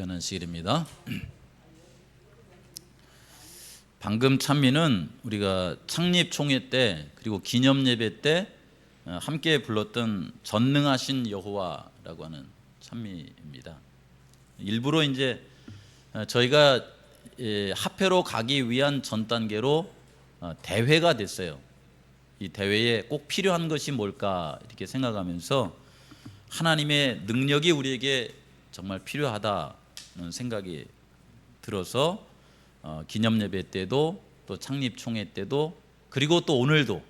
귀한 시일입니다. 방금 찬미는 우리가 창립 총회 때 그리고 기념 예배 때 함께 불렀던 전능하신 여호와라고 하는 찬미입니다. 일부러 이제 저희가 합회로 가기 위한 전 단계로 대회가 됐어요. 이 대회에 꼭 필요한 것이 뭘까 이렇게 생각하면서 하나님의 능력이 우리에게 정말 필요하다는 생각이 들어서 기념 예배 때도 또 창립 총회 때도 그리고 또 오늘도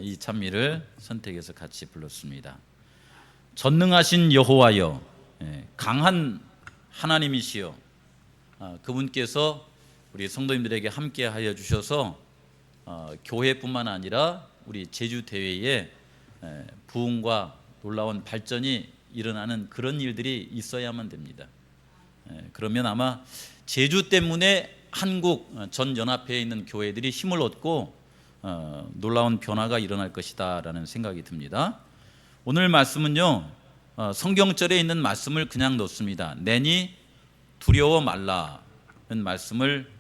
이 찬미를 선택해서 같이 불렀습니다. 전능하신 여호와여, 강한 하나님이시여, 그분께서 우리 성도님들에게 함께 하여 주셔서 교회뿐만 아니라 우리 제주 대회에 부흥과 놀라운 발전이 일어나는 그런 일들이 있어야만 됩니다. 그러면 아마 제주 때문에 한국 전 연합회에 있는 교회들이 힘을 얻고 놀라운 변화가 일어날 것이다 라는 생각이 듭니다. 오늘 말씀은요, 성경절에 있는 말씀을 그냥 넣습니다. 내니 두려워 말라는 말씀을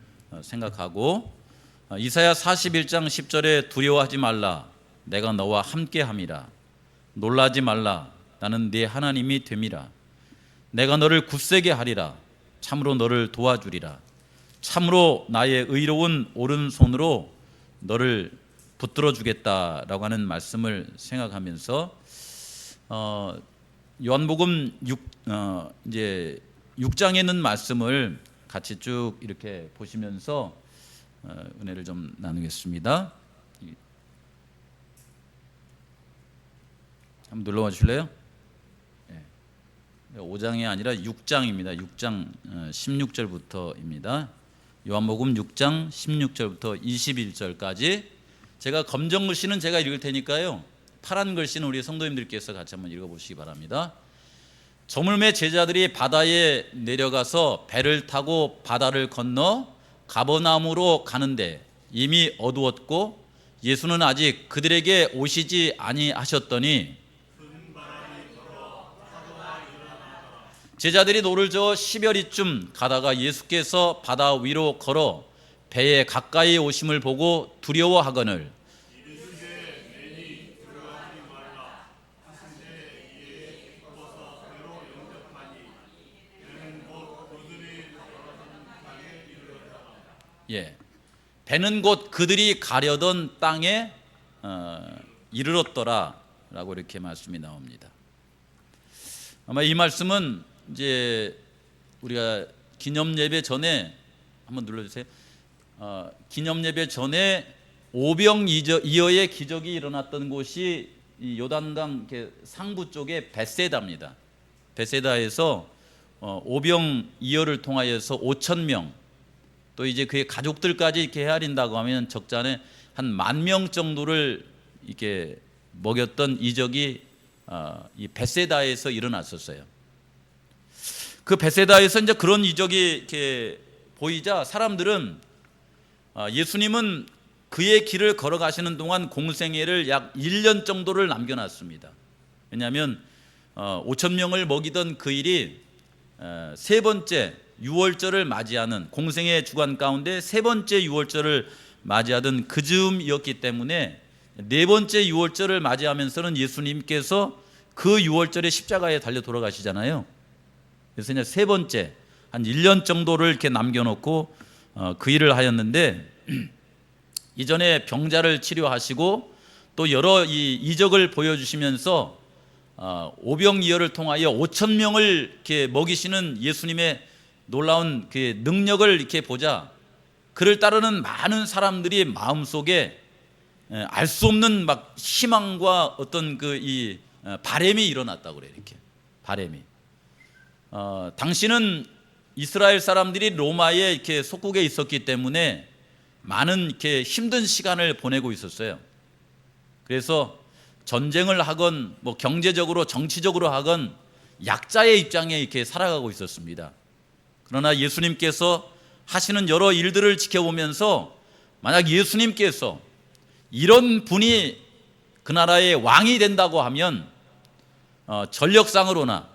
생각하고, 이사야 41장 10절에 두려워하지 말라, 내가 너와 함께함이라. 놀라지 말라, 나는 네 하나님이 됨이라. 내가 너를 굳세게 하리라. 참으로 너를 도와주리라. 참으로 나의 의로운 오른손으로 너를 붙들어 주겠다라고 하는 말씀을 생각하면서 요한복음 6장에 있는 말씀을 같이 쭉 이렇게 보시면서 은혜를 좀 나누겠습니다. 한번 눌러와 주실래요? 5장이 아니라 6장입니다. 6장 16절부터입니다. 요한복음 6장 16절부터 21절까지. 제가 검정 글씨는 제가 읽을 테니까요, 파란 글씨는 우리 성도님들께서 같이 한번 읽어보시기 바랍니다. 저물매 제자들이 바다에 내려가서 배를 타고 바다를 건너 가버나움으로 가는데 이미 어두웠고 예수는 아직 그들에게 오시지 아니하셨더니 제자들이 노를 저어 시별이쯤 가다가 예수께서 바다 위로 걸어 배에 가까이 오심을 보고 두려워하거늘 배는 곧 그들이 가려던 땅에 이르렀더라 라고 이렇게 말씀이 나옵니다. 아마 이 말씀은 이제 우리가 기념 예배 전에 한번 눌러주세요. 기념 예배 전에 오병이어의 기적이 일어났던 곳이 이 요단강 상부 쪽에 베세다입니다. 베세다에서 오병이어를 통하여서 5,000명, 또 이제 그의 가족들까지 이렇게 헤아린다고 하면 적잖아요, 한 10,000명 정도를 이렇게 먹였던 이적이 이 베세다에서 일어났었어요. 그 베세다에서 이제 그런 이적이 이렇게 보이자 사람들은 예수님은 그의 길을 걸어가시는 동안 공생애를 약 1년 정도를 남겨놨습니다. 왜냐하면 5,000명을 먹이던 그 일이 세 번째 유월절을 맞이하는, 공생애 주간 가운데 세 번째 유월절을 맞이하던 그 즈음이었기 때문에 네 번째 유월절을 맞이하면서는 예수님께서 그 유월절에 십자가에 달려 돌아가시잖아요. 그래서 이제 세 번째 한 1년 정도를 이렇게 남겨놓고 그 일을 하였는데, 이전에 병자를 치료하시고 또 여러 이적을 보여주시면서 오병이어를 통하여 5,000명을 이렇게 먹이시는 예수님의 놀라운 그 능력을 이렇게 보자 그를 따르는 많은 사람들이 마음속에 알 수 없는 막 희망과 어떤 이 바램이 일어났다고 그래요. 이렇게 바램이. 당시는 이스라엘 사람들이 로마에 이렇게 속국에 있었기 때문에 많은 이렇게 힘든 시간을 보내고 있었어요. 그래서 전쟁을 하건 뭐 경제적으로 정치적으로 하건 약자의 입장에 이렇게 살아가고 있었습니다. 그러나 예수님께서 하시는 여러 일들을 지켜보면서 만약 예수님께서 이런 분이 그 나라의 왕이 된다고 하면 전력상으로나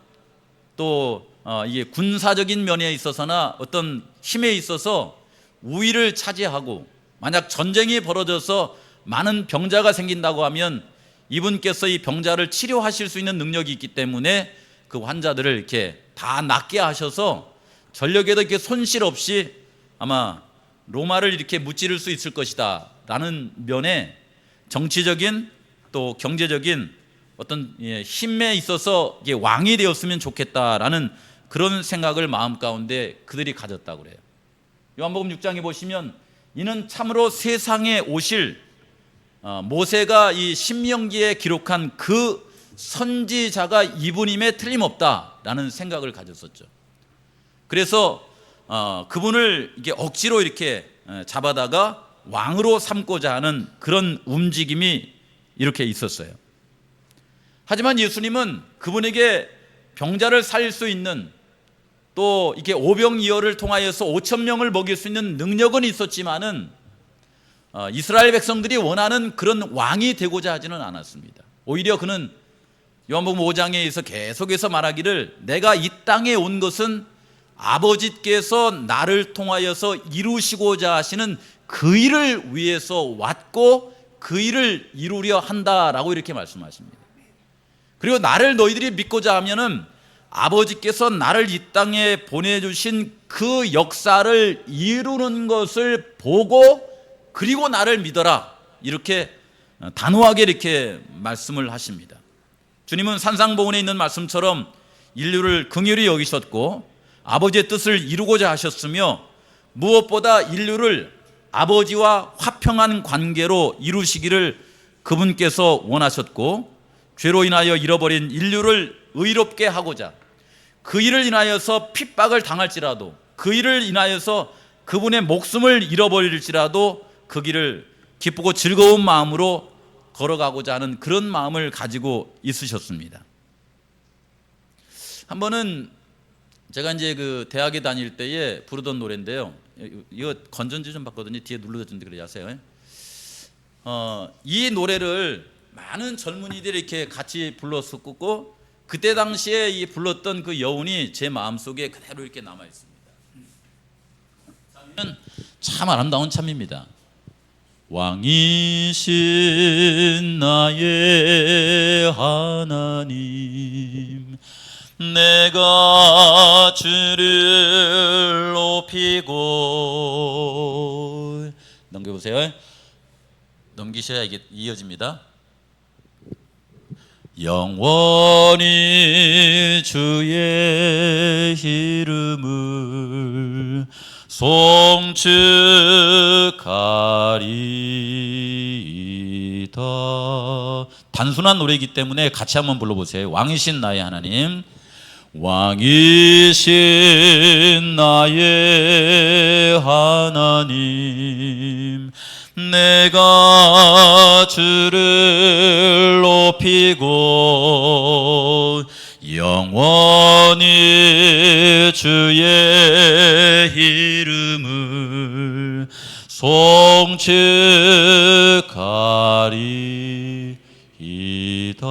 또 이게 군사적인 면에 있어서나 어떤 힘에 있어서 우위를 차지하고, 만약 전쟁이 벌어져서 많은 병자가 생긴다고 하면 이분께서 이 병자를 치료하실 수 있는 능력이 있기 때문에 그 환자들을 이렇게 다 낫게 하셔서 전력에도 이렇게 손실 없이 아마 로마를 이렇게 무찌를 수 있을 것이다 라는 면에 정치적인 또 경제적인 어떤 힘에 있어서 이게 왕이 되었으면 좋겠다라는 그런 생각을 마음 가운데 그들이 가졌다고 그래요. 요한복음 6장에 보시면 이는 참으로 세상에 오실 모세가 이 신명기에 기록한 그 선지자가 이분임에 틀림없다라는 생각을 가졌었죠. 그래서 그분을 이게 억지로 이렇게 잡아다가 왕으로 삼고자 하는 그런 움직임이 이렇게 있었어요. 하지만 예수님은 그분에게 병자를 살릴 수 있는, 또 이게 오병이어를 통하여서 5천 명을 먹일 수 있는 능력은 있었지만은 이스라엘 백성들이 원하는 그런 왕이 되고자 하지는 않았습니다. 오히려 그는 요한복음 5장에서 계속해서 말하기를, 내가 이 땅에 온 것은 아버지께서 나를 통하여서 이루시고자 하시는 그 일을 위해서 왔고 그 일을 이루려 한다라고 이렇게 말씀하십니다. 그리고 나를 너희들이 믿고자 하면은 아버지께서 나를 이 땅에 보내주신 그 역사를 이루는 것을 보고 그리고 나를 믿어라, 이렇게 단호하게 이렇게 말씀을 하십니다. 주님은 산상보훈에 있는 말씀처럼 인류를 긍휼히 여기셨고 아버지의 뜻을 이루고자 하셨으며, 무엇보다 인류를 아버지와 화평한 관계로 이루시기를 그분께서 원하셨고, 죄로 인하여 잃어버린 인류를 의롭게 하고자, 그 일을 인하여서 핍박을 당할지라도, 그 일을 인하여서 그분의 목숨을 잃어버릴지라도 그 길을 기쁘고 즐거운 마음으로 걸어가고자 하는 그런 마음을 가지고 있으셨습니다. 한 번은 제가 이제 그 대학에 다닐 때에 부르던 노래인데요. 이거 건전지 좀 봤거든요. 뒤에 눌러줬는데 그래 아세요? 이 노래를 많은 젊은이들이 이렇게 같이 불렀었고, 그때 당시에 이 불렀던 그 여운이 제 마음속에 그대로 이렇게 남아 있습니다. 참 아름다운 참입니다. 왕이신 나의 하나님, 내가 주를 높이고, 넘겨보세요. 넘기셔야 이게 이어집니다. 영원히 주의 이름을 송축하리이다. 단순한 노래이기 때문에 같이 한번 불러보세요. 왕이신 나의 하나님, 왕이신 나의 하나님, 내가 주를 높이고 영원히 주의 이름을 송축하리이다.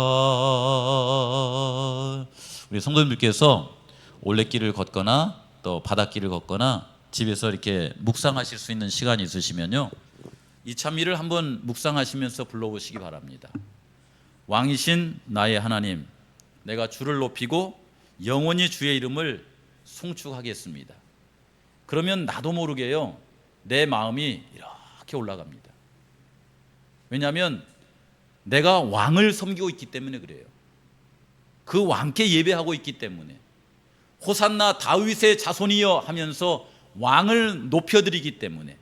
우리 성도님들께서 올레길을 걷거나 또 바닷길을 걷거나 집에서 이렇게 묵상하실 수 있는 시간이 있으시면요, 이 찬미를 한번 묵상하시면서 불러보시기 바랍니다. 왕이신 나의 하나님, 내가 주를 높이고 영원히 주의 이름을 송축하겠습니다. 그러면 나도 모르게요, 내 마음이 이렇게 올라갑니다. 왜냐하면 내가 왕을 섬기고 있기 때문에 그래요. 그 왕께 예배하고 있기 때문에, 호산나 다윗의 자손이여 하면서 왕을 높여드리기 때문에,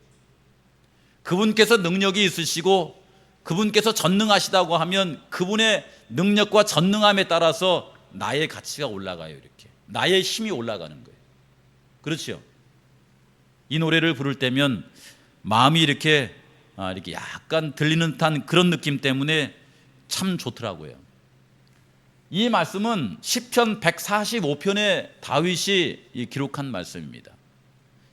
그분께서 능력이 있으시고 그분께서 전능하시다고 하면 그분의 능력과 전능함에 따라서 나의 가치가 올라가요. 이렇게 나의 힘이 올라가는 거예요. 그렇죠? 이 노래를 부를 때면 마음이 이렇게 약간 들리는 듯한 그런 느낌 때문에 참 좋더라고요. 이 말씀은 시편 145편에 다윗이 기록한 말씀입니다.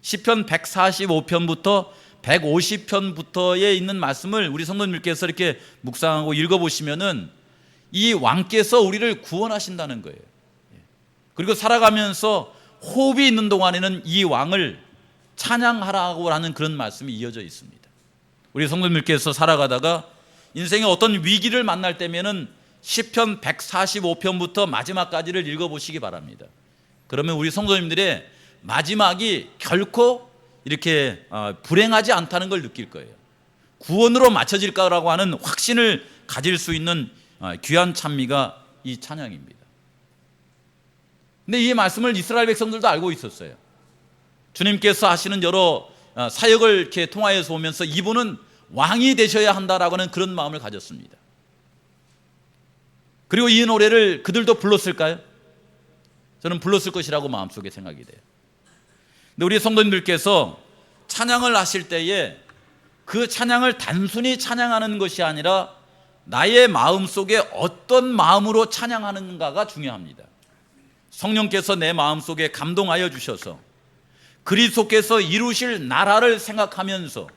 시편 145편부터 150편부터에 있는 말씀을 우리 성도님들께서 이렇게 묵상하고 읽어보시면은 이 왕께서 우리를 구원하신다는 거예요. 그리고 살아가면서 호흡이 있는 동안에는 이 왕을 찬양하라고 하는 그런 말씀이 이어져 있습니다. 우리 성도님들께서 살아가다가 인생의 어떤 위기를 만날 때면은 시편 145편부터 마지막까지를 읽어보시기 바랍니다. 그러면 우리 성도님들의 마지막이 결코 이렇게 불행하지 않다는 걸 느낄 거예요. 구원으로 맞춰질 거라고 하는 확신을 가질 수 있는 귀한 찬미가 이 찬양입니다. 근데 이 말씀을 이스라엘 백성들도 알고 있었어요. 주님께서 하시는 여러 사역을 이렇게 통하여서 오면서 이분은 왕이 되셔야 한다라고 하는 그런 마음을 가졌습니다. 그리고 이 노래를 그들도 불렀을까요? 저는 불렀을 것이라고 마음속에 생각이 돼요. 근데 우리 성도님들께서 찬양을 하실 때에 그 찬양을 단순히 찬양하는 것이 아니라 나의 마음속에 어떤 마음으로 찬양하는가가 중요합니다. 성령께서 내 마음속에 감동하여 주셔서 그리스도께서 이루실 나라를 생각하면서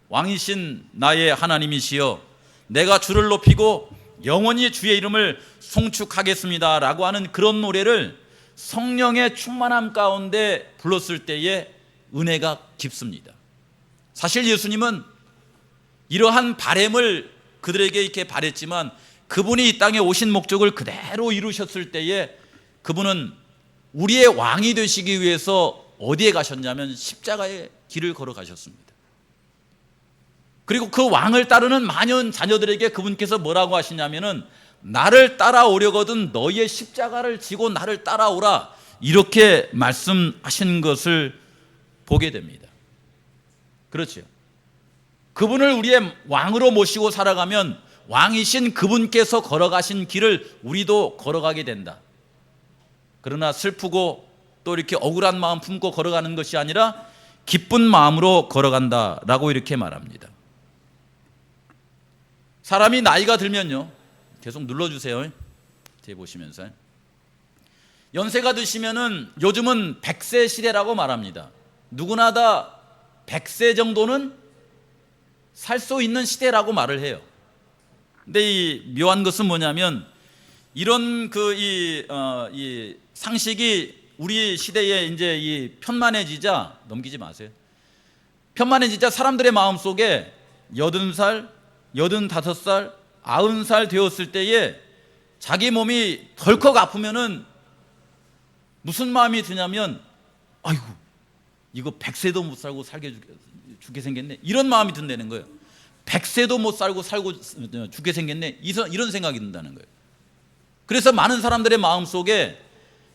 왕이신 나의 하나님이시여 내가 주를 높이고 영원히 주의 이름을 송축하겠습니다 라고 하는 그런 노래를 성령의 충만함 가운데 불렀을 때에 은혜가 깊습니다. 사실 예수님은 이러한 바램을 그들에게 이렇게 바랬지만 그분이 이 땅에 오신 목적을 그대로 이루셨을 때에 그분은 우리의 왕이 되시기 위해서 어디에 가셨냐면 십자가의 길을 걸어가셨습니다. 그리고 그 왕을 따르는 많은 자녀들에게 그분께서 뭐라고 하시냐면은 나를 따라오려거든 너희의 십자가를 지고 나를 따라오라 이렇게 말씀하신 것을 보게 됩니다. 그렇죠. 그분을 우리의 왕으로 모시고 살아가면 왕이신 그분께서 걸어가신 길을 우리도 걸어가게 된다. 그러나 슬프고 또 이렇게 억울한 마음 품고 걸어가는 것이 아니라 기쁜 마음으로 걸어간다라고 이렇게 말합니다. 사람이 나이가 들면요, 계속 눌러주세요. 뒤에 보시면서 연세가 드시면은 요즘은 100세 시대라고 말합니다. 누구나 다 100세 정도는 살 수 있는 시대라고 말을 해요. 근데 이 묘한 것은 뭐냐면 이런 이 상식이 우리 시대에 이제 이 편만해지자 넘기지 마세요. 편만해지자 사람들의 마음 속에 80살, 85살, 90살 되었을 때에 자기 몸이 덜컥 아프면은 무슨 마음이 드냐면 아이고 이거 100세도 못 살고 죽게 생겼네 이런 마음이 든다는 거예요. 100세도 못 살고 죽게 생겼네 이런 생각이 든다는 거예요. 그래서 많은 사람들의 마음 속에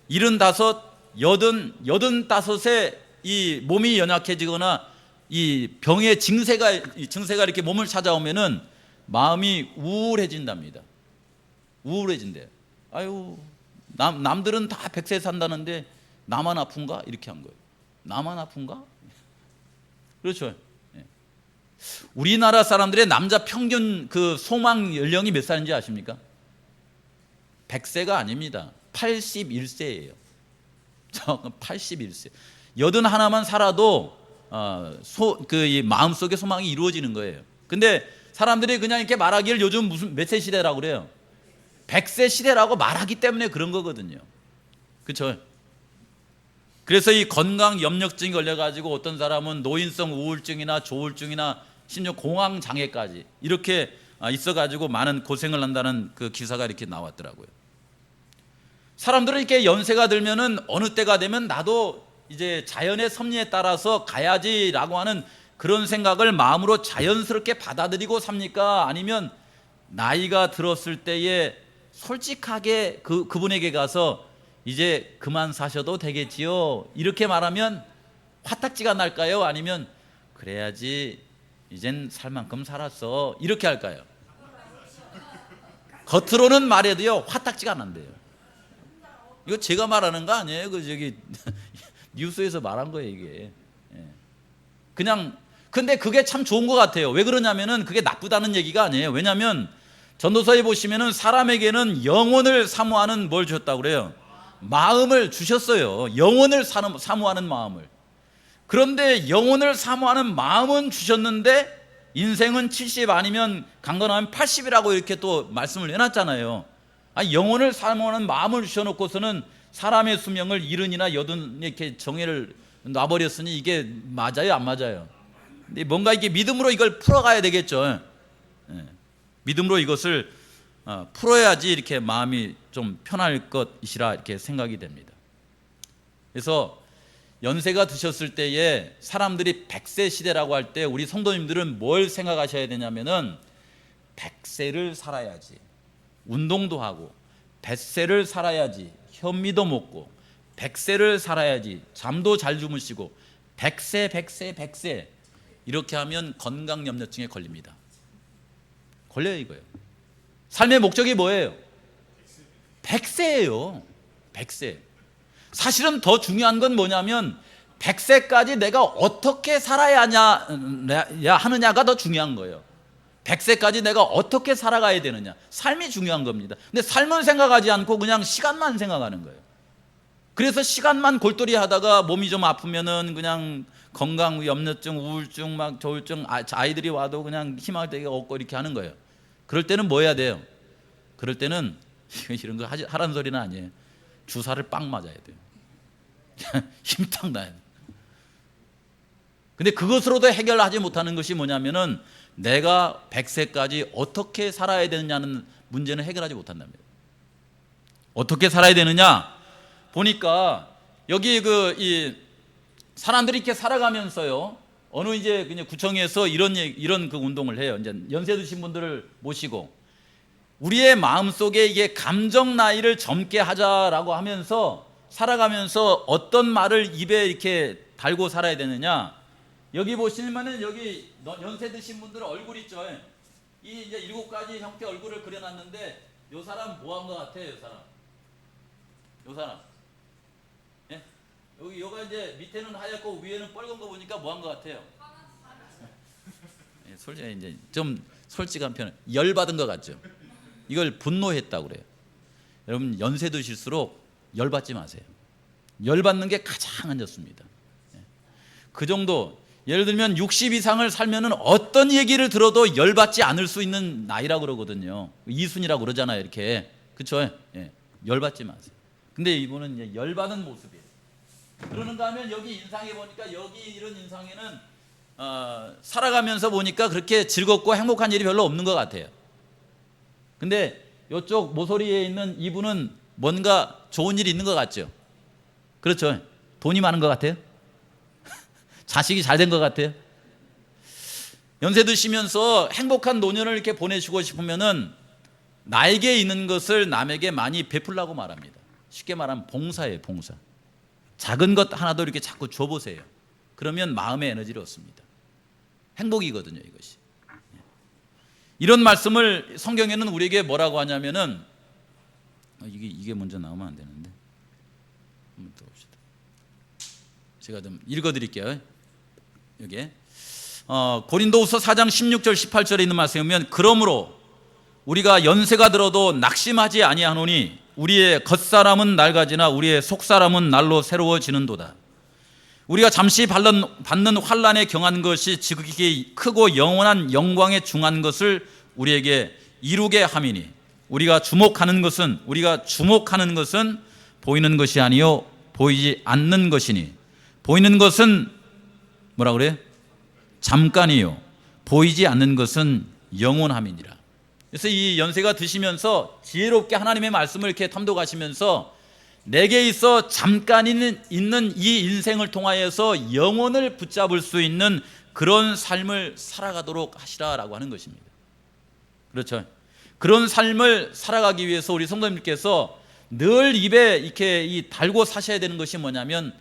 75, 80, 85세 이 몸이 연약해지거나 이 병의 증세가 이렇게 몸을 찾아오면은 마음이 우울해진답니다. 우울해진대요. 아유, 남들은 다 100세 산다는데 나만 아픈가? 이렇게 한 거예요. 나만 아픈가? 그렇죠. 우리나라 사람들의 남자 평균 그 소망 연령이 몇 살인지 아십니까? 100세가 아닙니다. 81세예요. 81세. 81만 살아도 이 마음속의 소망이 이루어지는 거예요. 근데 사람들이 그냥 이렇게 말하기를 요즘 무슨 몇 세 시대라고 그래요? 100세 시대라고 말하기 때문에 그런 거거든요. 그렇죠? 그래서 이 건강 염려증이 걸려가지고 어떤 사람은 노인성 우울증이나 조울증이나 심지어 공황 장애까지 이렇게 있어가지고 많은 고생을 한다는 그 기사가 이렇게 나왔더라고요. 사람들은 이렇게 연세가 들면은 어느 때가 되면 나도 이제 자연의 섭리에 따라서 가야지라고 하는 그런 생각을 마음으로 자연스럽게 받아들이고 삽니까? 아니면 나이가 들었을 때에 솔직하게 그분에게 가서 이제 그만 사셔도 되겠지요 이렇게 말하면 화딱지가 날까요? 아니면 그래야지 이젠 살 만큼 살았어 이렇게 할까요? 겉으로는 말해도요 화딱지가 난대요. 이거 제가 말하는 거 아니에요. 저기 뉴스에서 말한 거예요 이게. 그냥 근데 그게 참 좋은 것 같아요. 왜 그러냐면은 그게 나쁘다는 얘기가 아니에요. 왜냐하면 전도서에 보시면은 사람에게는 영혼을 사모하는 뭘 주셨다고 그래요? 마음을 주셨어요. 영혼을 사모하는 마음을. 그런데 영혼을 사모하는 마음은 주셨는데 인생은 70 아니면 강건하면 80이라고 이렇게 또 말씀을 해놨잖아요. 아니, 영혼을 사모하는 마음을 주셔놓고서는 사람의 수명을 70이나 80 이렇게 정해를 놔버렸으니 이게 맞아요, 안 맞아요? 근데 뭔가 이게 믿음으로 이걸 풀어가야 되겠죠. 예. 믿음으로 이것을 풀어야지 이렇게 마음이 좀 편할 것이라 이렇게 생각이 됩니다. 그래서 연세가 드셨을 때에 사람들이 100세 시대라고 할 때 우리 성도님들은 뭘 생각하셔야 되냐면은 100세를 살아야지 운동도 하고 100세를 살아야지 현미도 먹고 100세를 살아야지 잠도 잘 주무시고 100세 이렇게 하면 건강염려증에 걸립니다. 걸려요. 이거예요. 삶의 목적이 뭐예요? 100세예요. 100세. 사실은 더 중요한 건 뭐냐면 100세까지 내가 어떻게 살아야 하느냐가 더 중요한 거예요. 100세까지 내가 어떻게 살아가야 되느냐, 삶이 중요한 겁니다. 근데 삶은 생각하지 않고 그냥 시간만 생각하는 거예요. 그래서 시간만 골똘히 하다가 몸이 좀 아프면은 그냥 건강 염려증, 우울증, 막 조울증, 아이들이 와도 그냥 희망을 되게 얻고 이렇게 하는 거예요. 그럴 때는 뭐 해야 돼요? 그럴 때는 이런 거 하라는 소리는 아니에요. 주사를 빵 맞아야 돼요. 힘 딱 나야 돼요. 근데 그것으로도 해결하지 못하는 것이 뭐냐면은 내가 100세까지 어떻게 살아야 되느냐는 문제는 해결하지 못한답니다. 어떻게 살아야 되느냐? 보니까 여기 이 사람들이 이렇게 살아가면서요. 어느 이제 그냥 구청에서 이런 그 운동을 해요. 이제 연세 드신 분들을 모시고 우리의 마음속에 이게 감정 나이를 젊게 하자라고 하면서 살아가면서 어떤 말을 입에 이렇게 달고 살아야 되느냐? 여기 보시면은 여기 연세 드신 분들 얼굴 있죠. 이 이제 7가지 형태 얼굴을 그려놨는데 요 사람 뭐 한 것 같아요? 요 사람. 예? 여기가 이제 밑에는 하얗고 위에는 빨간 거 보니까 뭐 한 것 같아요? 예, 솔직히 이제 좀 솔직한 표현, 열 받은 것 같죠. 이걸 분노했다고 그래요. 여러분 연세 드실수록 열 받지 마세요. 열 받는 게 가장 안 좋습니다. 예. 그 정도. 예를 들면 60 이상을 살면은 어떤 얘기를 들어도 열받지 않을 수 있는 나이라고 그러거든요. 이순이라고 그러잖아요. 이렇게. 그렇죠? 예. 열받지 마세요. 근데 이분은 이제 열받은 모습이에요. 그러는가 하면 여기 인상에 보니까 여기 이런 인상에는 살아가면서 보니까 그렇게 즐겁고 행복한 일이 별로 없는 것 같아요. 근데 이쪽 모서리에 있는 이분은 뭔가 좋은 일이 있는 것 같죠? 그렇죠? 돈이 많은 것 같아요? 자식이 잘 된 것 같아요? 연세 드시면서 행복한 노년을 이렇게 보내시고 싶으면은 나에게 있는 것을 남에게 많이 베풀라고 말합니다. 쉽게 말하면 봉사예요, 봉사. 작은 것 하나도 이렇게 자꾸 줘보세요. 그러면 마음의 에너지를 얻습니다. 행복이거든요, 이것이. 이런 말씀을 성경에는 우리에게 뭐라고 하냐면은 이게 먼저 나오면 안 되는데 한번 더 봅시다. 제가 좀 읽어드릴게요. 여기 고린도후서 4장 16절 18절에 있는 말씀에 보면 그러므로 우리가 연세가 들어도 낙심하지 아니하노니 우리의 겉사람은 낡아지나 우리의 속사람은 날로 새로워지는도다. 우리가 잠시 받는 환난에 경한 것이 지극히 크고 영원한 영광에 중한 것을 우리에게 이루게 함이니 우리가 주목하는 것은 보이는 것이 아니요 보이지 않는 것이니 보이는 것은 뭐라 그래요? 잠깐이요 보이지 않는 것은 영원함이니라. 그래서 이 연세가 드시면서 지혜롭게 하나님의 말씀을 이렇게 탐독하시면서 내게 있어 잠깐 있는 이 인생을 통하여서 영혼을 붙잡을 수 있는 그런 삶을 살아가도록 하시라라고 하는 것입니다. 그렇죠? 그런 삶을 살아가기 위해서 우리 성도님께서 늘 입에 이렇게 달고 사셔야 되는 것이 뭐냐면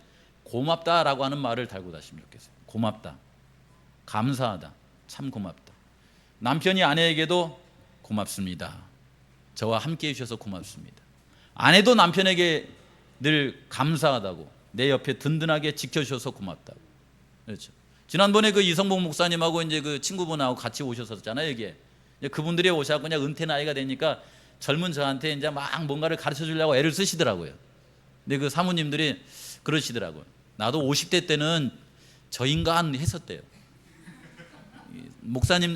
고맙다라고 하는 말을 달고 다시면 좋겠어요. 고맙다, 감사하다, 참 고맙다. 남편이 아내에게도 고맙습니다. 저와 함께 해주셔서 고맙습니다. 아내도 남편에게 늘 감사하다고, 내 옆에 든든하게 지켜주셔서 고맙다고. 그렇죠. 지난번에 그 이성봉 목사님하고 이제 그 친구분하고 같이 오셨었잖아요. 여기에 그분들이 오셔서 그냥 은퇴 나이가 되니까 젊은 저한테 이제 막 뭔가를 가르쳐 주려고 애를 쓰시더라고요. 근데 그 사모님들이 그러시더라고요. 나도 50대 때는 저 인간 했었대요.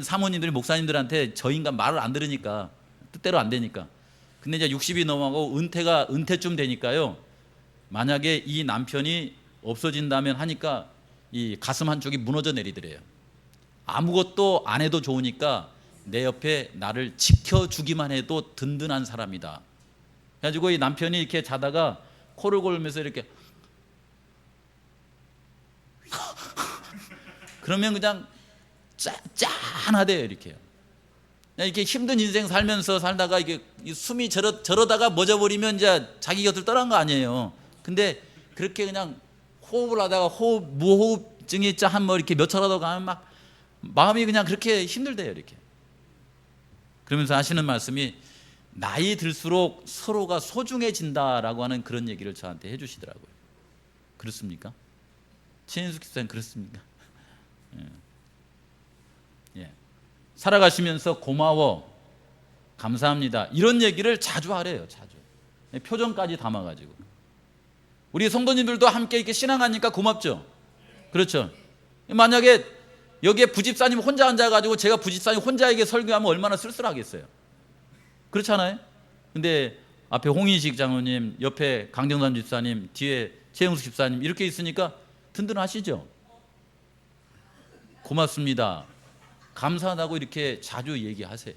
사모님들이 목사님들한테 저 인간 말을 안 들으니까 뜻대로 안 되니까. 근데 이제 60이 넘어가고 은퇴쯤 되니까요. 만약에 이 남편이 없어진다면 하니까 이 가슴 한쪽이 무너져 내리더래요. 아무것도 안 해도 좋으니까 내 옆에 나를 지켜주기만 해도 든든한 사람이다. 그래가지고 이 남편이 이렇게 자다가 코를 골면서 이렇게 그러면 그냥 짠하대요. 이렇게 힘든 인생 살다가 이게 숨이 저러다가 멎어버리면 이제 자기 곁을 떠난 거 아니에요. 근데 그렇게 그냥 호흡을 하다가 무호흡증이 이렇게 몇 차라도 가면 막 마음이 그냥 그렇게 힘들대요. 이렇게 그러면서 하시는 말씀이 나이 들수록 서로가 소중해진다라고 하는 그런 얘기를 저한테 해주시더라고요. 그렇습니까? 최인숙 집사님 그렇습니까? 예. 살아가시면서 고마워, 감사합니다 이런 얘기를 자주 하래요. 자주 표정까지 담아가지고. 우리 성도님들도 함께 이렇게 신앙하니까 고맙죠. 그렇죠. 만약에 여기에 부집사님 혼자 앉아가지고 제가 부집사님 혼자에게 설교하면 얼마나 쓸쓸하겠어요. 그렇잖아요. 근데 앞에 홍인식 장로님, 옆에 강정삼 집사님, 뒤에 최영숙 집사님 이렇게 있으니까 든든하시죠. 고맙습니다, 감사하다고 이렇게 자주 얘기하세요.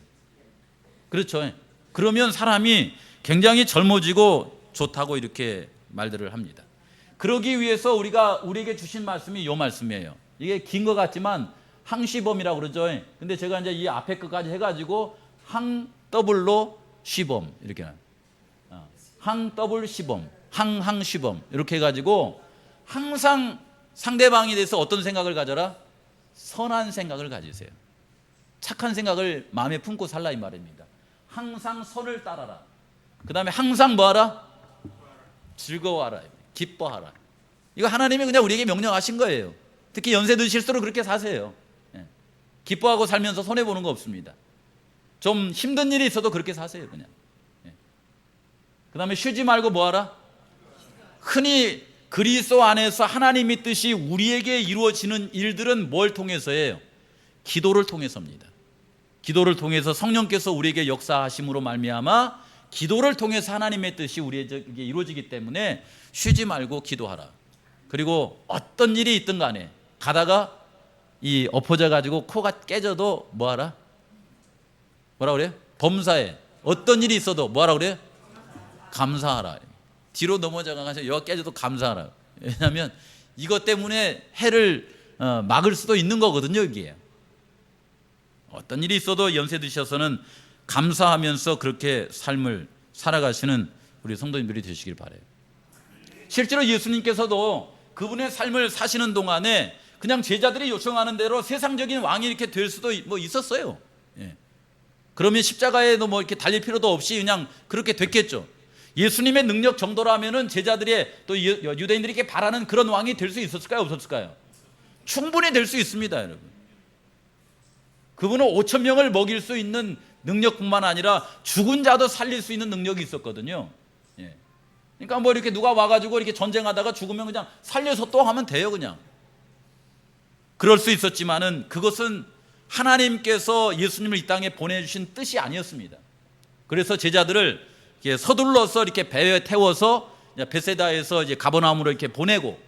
그렇죠. 그러면 사람이 굉장히 젊어지고 좋다고 이렇게 말들을 합니다. 그러기 위해서 우리에게 주신 말씀이 이 말씀이에요. 이게 긴 것 같지만 항시범이라고 그러죠. 근데 제가 이제 이 앞에 끝까지 해가지고 항더블로 시범 이렇게 항더블 시범, 항시범 이렇게 해가지고 항상 상대방에 대해서 어떤 생각을 가져라? 선한 생각을 가지세요. 착한 생각을 마음에 품고 살라 이 말입니다. 항상 선을 따라라. 그 다음에 항상 뭐하라? 즐거워하라, 기뻐하라. 이거 하나님이 그냥 우리에게 명령하신 거예요. 특히 연세 드실수록 그렇게 사세요. 기뻐하고 살면서 손해보는 거 없습니다. 좀 힘든 일이 있어도 그렇게 사세요. 그냥. 그 다음에 쉬지 말고 뭐하라? 흔히 그리스도 안에서 하나님의 뜻이 우리에게 이루어지는 일들은 뭘 통해서예요? 기도를 통해서입니다. 기도를 통해서 성령께서 우리에게 역사하심으로 말미암아 기도를 통해서 하나님의 뜻이 우리에게 이루어지기 때문에 쉬지 말고 기도하라. 그리고 어떤 일이 있든 간에 가다가 이 엎어져 가지고 코가 깨져도 뭐하라? 뭐라 그래요? 범사에 어떤 일이 있어도 뭐하라 그래요? 감사하라. 뒤로 넘어져가지고 여가 깨져도 감사하라. 왜냐하면 이것 때문에 해를 막을 수도 있는 거거든요. 이게 어떤 일이 있어도 연세 드셔서는 감사하면서 그렇게 삶을 살아가시는 우리 성도님들이 되시길 바라요. 실제로 예수님께서도 그분의 삶을 사시는 동안에 그냥 제자들이 요청하는 대로 세상적인 왕이 이렇게 될 수도 뭐 있었어요. 그러면 십자가에도 뭐 이렇게 달릴 필요도 없이 그냥 그렇게 됐겠죠. 예수님의 능력 정도라면은 제자들의 또 유대인들이 이렇게 바라는 그런 왕이 될 수 있었을까요? 없었을까요? 충분히 될 수 있습니다, 여러분. 그분은 5천 명을 먹일 수 있는 능력뿐만 아니라 죽은 자도 살릴 수 있는 능력이 있었거든요. 그러니까 뭐 이렇게 누가 와가지고 이렇게 전쟁하다가 죽으면 그냥 살려서 또 하면 돼요, 그냥. 그럴 수 있었지만은 그것은 하나님께서 예수님을 이 땅에 보내주신 뜻이 아니었습니다. 그래서 제자들을 이렇게 서둘러서 이렇게 배에 태워서 베세다에서 이제 가버나움으로 이렇게 보내고,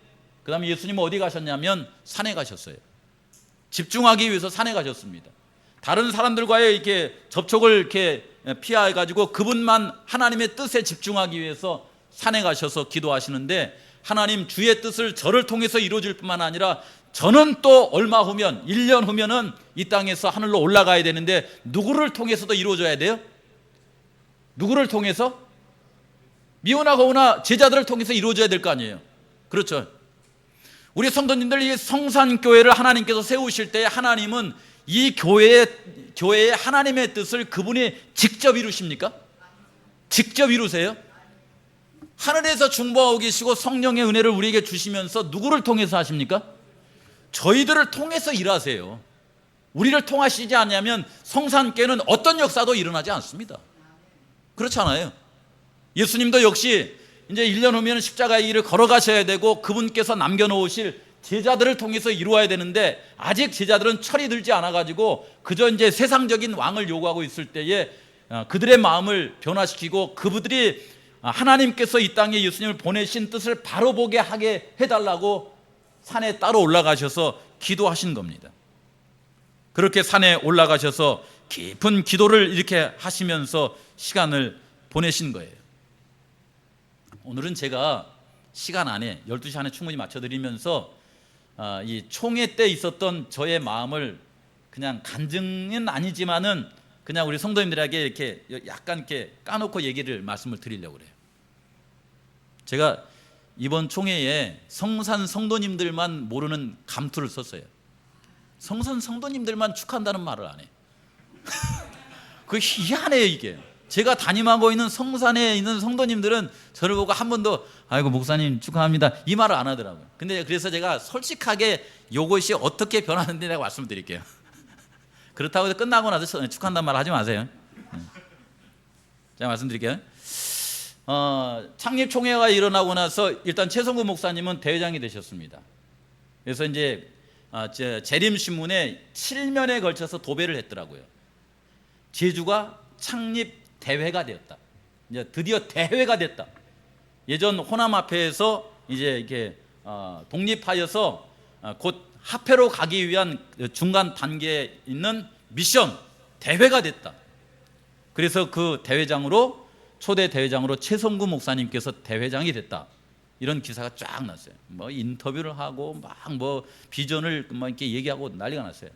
그 다음에 예수님은 어디 가셨냐면 산에 가셨어요. 집중하기 위해서 산에 가셨습니다. 다른 사람들과의 이렇게 접촉을 이렇게 피해가지고 그분만 하나님의 뜻에 집중하기 위해서 산에 가셔서 기도하시는데, 하나님 주의 뜻을 저를 통해서 이루어질 뿐만 아니라 저는 또 얼마 후면 1년 후면은 이 땅에서 하늘로 올라가야 되는데 누구를 통해서도 이루어져야 돼요? 누구를 통해서? 미오나 거우나 제자들을 통해서 이루어져야 될 거 아니에요. 그렇죠. 우리 성도님들, 이 성산교회를 하나님께서 세우실 때 하나님은 이 교회의 하나님의 뜻을 그분이 직접 이루십니까? 직접 이루세요? 하늘에서 중보하고 계시고 성령의 은혜를 우리에게 주시면서 누구를 통해서 하십니까? 저희들을 통해서 일하세요. 우리를 통하시지 않냐면 성산교회는 어떤 역사도 일어나지 않습니다. 그렇잖아요. 예수님도 역시 이제 1년 후면 십자가의 길을 걸어가셔야 되고 그분께서 남겨놓으실 제자들을 통해서 이루어야 되는데, 아직 제자들은 철이 들지 않아가지고 그저 이제 세상적인 왕을 요구하고 있을 때에 그들의 마음을 변화시키고 그분들이 하나님께서 이 땅에 예수님을 보내신 뜻을 바로 보게 하게 해달라고 산에 따로 올라가셔서 기도하신 겁니다. 그렇게 산에 올라가셔서 깊은 기도를 이렇게 하시면서 시간을 보내신 거예요. 오늘은 제가 시간 안에 12시 안에 충분히 맞춰드리면서 이 총회 때 있었던 저의 마음을 그냥 간증은 아니지만은 그냥 우리 성도님들에게 이렇게 약간 이렇게 까놓고 말씀을 드리려고 그래요. 제가 이번 총회에 성산 성도님들만 모르는 감투를 썼어요. 성산 성도님들만 축하한다는 말을 안 해. 그게 희한해요 이게. 제가 담임하고 있는 성산에 있는 성도님들은 저를 보고 한 번도 아이고 목사님 축하합니다 이 말을 안 하더라고요. 근데 그래서 제가 솔직하게 이것이 어떻게 변하는지 내가 말씀드릴게요. 그렇다고 해서 끝나고 나서 축하한다는 말 하지 마세요. 제가 말씀드릴게요. 창립총회가 일어나고 나서 일단 최성구 목사님은 대회장이 되셨습니다. 그래서 이제 재림신문에 7면에 걸쳐서 도배를 했더라고요. 제주가 창립 대회가 되었다. 이제 드디어 대회가 됐다. 예전 호남 앞에서 이제 이렇게 독립하여서 곧 합회로 가기 위한 중간 단계에 있는 미션 대회가 됐다. 그래서 그 대회장으로 초대 대회장으로 최성구 목사님께서 대회장이 됐다. 이런 기사가 쫙 났어요. 뭐 인터뷰를 하고 막 뭐 비전을 막 이렇게 얘기하고 난리가 났어요.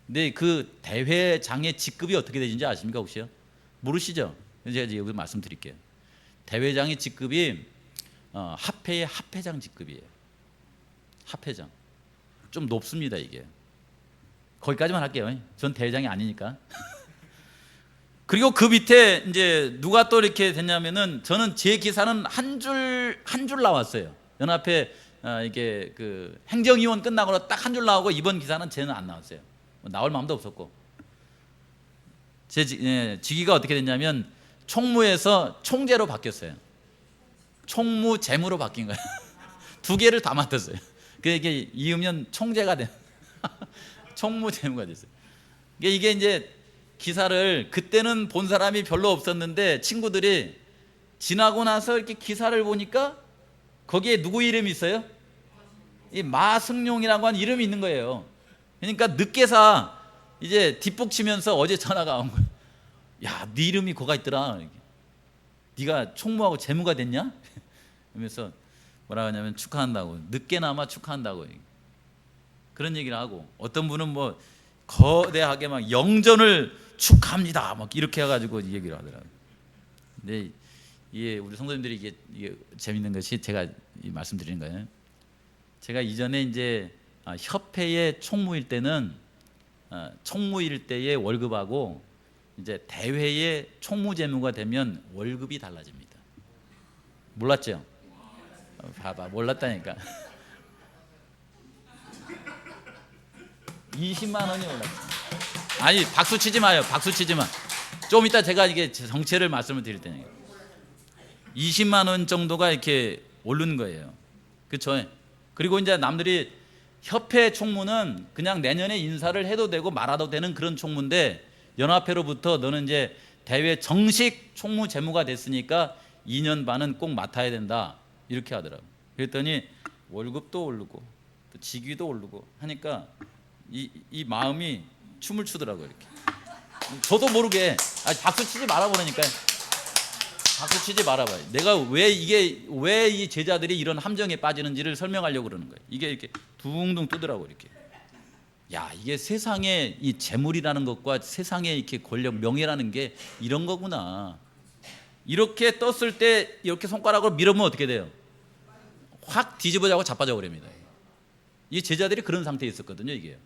근데 그 대회장의 직급이 어떻게 되는지 아십니까 혹시요? 모르시죠? 제가 여기 말씀드릴게요. 대회장의 직급이 합회의 합회장 직급이에요. 합회장. 좀 높습니다 이게. 거기까지만 할게요. 전 대회장이 아니니까. 그리고 그 밑에 이제 누가 또 이렇게 됐냐면은 저는 제 기사는 한 줄 나왔어요. 연합회 이게 그 행정위원 끝나고 딱 한 줄 나오고 이번 기사는 쟤는 안 나왔어요. 나올 마음도 없었고. 제 직위가 어떻게 됐냐면 총무에서 총재로 바뀌었어요. 총무 재무로 바뀐 거예요. 두 개를 다 맡았어요. 그게 이으면 총재가 된 총무 재무가 됐어요. 이게 이제 기사를 그때는 본 사람이 별로 없었는데 친구들이 지나고 나서 이렇게 기사를 보니까 거기에 누구 이름이 있어요? 이 마승용이라고 하는 이름이 있는 거예요. 그러니까 늦게사 이제 뒷북 치면서 어제 전화가 온 거예요. 야, 네 이름이 거가 있더라. 네가 총무하고 재무가 됐냐? 그러면서 뭐라고 하냐면 축하한다고. 늦게나마 축하한다고. 그런 얘기를 하고 어떤 분은 뭐 거대하게 막 영전을 축하합니다. 막 이렇게 해가지고 얘기를 하더라고요. 근데 이게 우리 성도님들이 이게 재밌는 것이 제가 말씀드리는 거예요. 제가 이전에 이제 협회의 총무일 때는 총무일 때의 월급하고 이제 대회의 총무재무가 되면 월급이 달라집니다. 몰랐죠? 봐봐, 몰랐다니까. 20만 원이 올랐어요. 아니 박수 치지 마요. 박수 치지 마. 좀 이따 제가 이게 정체를 말씀을 드릴 테니까. 20만 원 정도가 이렇게 오르는 거예요. 그렇죠? 그리고 이제 남들이 협회 총무는 그냥 내년에 인사를 해도 되고 말아도 되는 그런 총무인데 연합회로부터 너는 이제 대회 정식 총무 재무가 됐으니까 2년 반은 꼭 맡아야 된다. 이렇게 하더라고요. 그랬더니 월급도 오르고 또 직위도 오르고 하니까 이 마음이 춤을 추더라고요. 이렇게. 저도 모르게 박수 치지 말아 보라니까요. 박수 치지 말아봐요. 내가 왜 이 제자들이 이런 함정에 빠지는지를 설명하려고 그러는 거예요. 이게 이렇게 둥둥 뜨더라고 이렇게. 야, 이게 세상에 이 재물이라는 것과 세상에 이렇게 권력, 명예라는 게 이런 거구나. 이렇게 떴을 때 이렇게 손가락으로 밀어보면 어떻게 돼요? 확 뒤집어져고 자빠져 버립니다. 이 제자들이 그런 상태에 있었거든요. 이게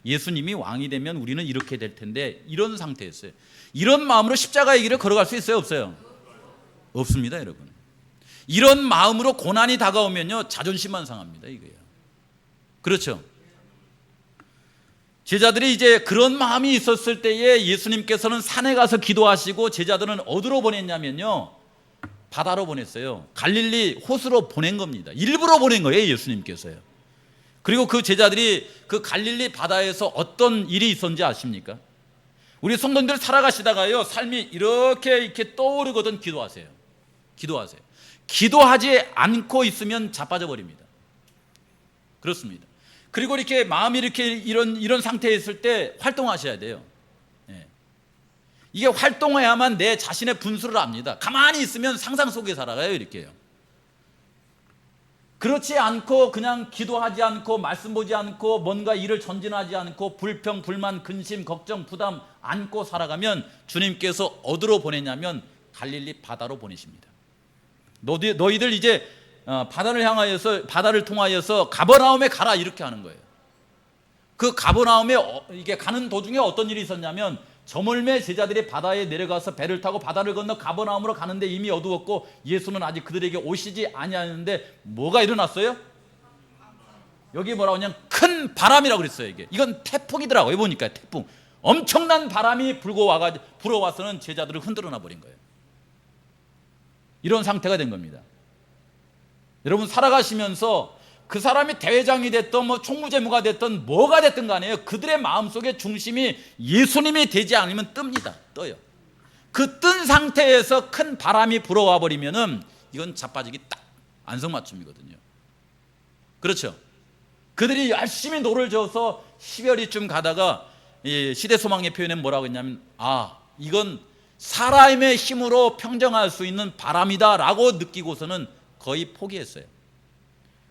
예수님이 왕이 되면 우리는 이렇게 될 텐데 이런 상태였어요. 이런 마음으로 십자가의 길을 걸어갈 수 있어요? 없어요? 없습니다, 여러분. 이런 마음으로 고난이 다가오면요 자존심만 상합니다. 이거예요. 그렇죠? 제자들이 이제 그런 마음이 있었을 때에 예수님께서는 산에 가서 기도하시고 제자들은 어디로 보냈냐면요 바다로 보냈어요. 갈릴리 호수로 보낸 겁니다. 일부러 보낸 거예요, 예수님께서요. 그리고 그 제자들이 그 갈릴리 바다에서 어떤 일이 있었는지 아십니까? 우리 성도님들 살아가시다가요, 삶이 이렇게 떠오르거든 기도하세요. 기도하세요. 기도하지 않고 있으면 자빠져 버립니다. 그렇습니다. 그리고 이렇게 마음이 이렇게 이런 상태에 있을 때 활동하셔야 돼요. 예. 이게 활동해야만 내 자신의 분수를 압니다. 가만히 있으면 상상 속에 살아가요, 이렇게요. 그렇지 않고 그냥 기도하지 않고 말씀 보지 않고 뭔가 일을 전진하지 않고 불평, 불만, 근심, 걱정, 부담 안고 살아가면 주님께서 어디로 보내냐면 갈릴리 바다로 보내십니다. 너희들 이제 바다를 통하여서 가버나움에 가라, 이렇게 하는 거예요. 그 가버나움에 이게 가는 도중에 어떤 일이 있었냐면 저물매 제자들이 바다에 내려가서 배를 타고 바다를 건너 가버나움으로 가는데 이미 어두웠고 예수는 아직 그들에게 오시지 아니하였는데 뭐가 일어났어요? 여기 뭐라고 하냐면 큰 바람이라고 그랬어요. 이건 태풍이더라고요. 보니까 태풍, 엄청난 바람이 불어와서는 제자들을 흔들어 놔 버린 거예요. 이런 상태가 된 겁니다. 여러분, 살아가시면서 그 사람이 대회장이 됐든 뭐 총무재무가 됐든 뭐가 됐든 간에요, 그들의 마음속에 중심이 예수님이 되지 않으면 떠요. 그 뜬 상태에서 큰 바람이 불어와 버리면은 이건 자빠지기 딱 안성맞춤이거든요. 그렇죠? 그들이 열심히 노를 저어서 12월이쯤 가다가 시대소망의 표현은 뭐라고 했냐면 이건 사람의 힘으로 평정할 수 있는 바람이다 라고 느끼고서는 거의 포기했어요.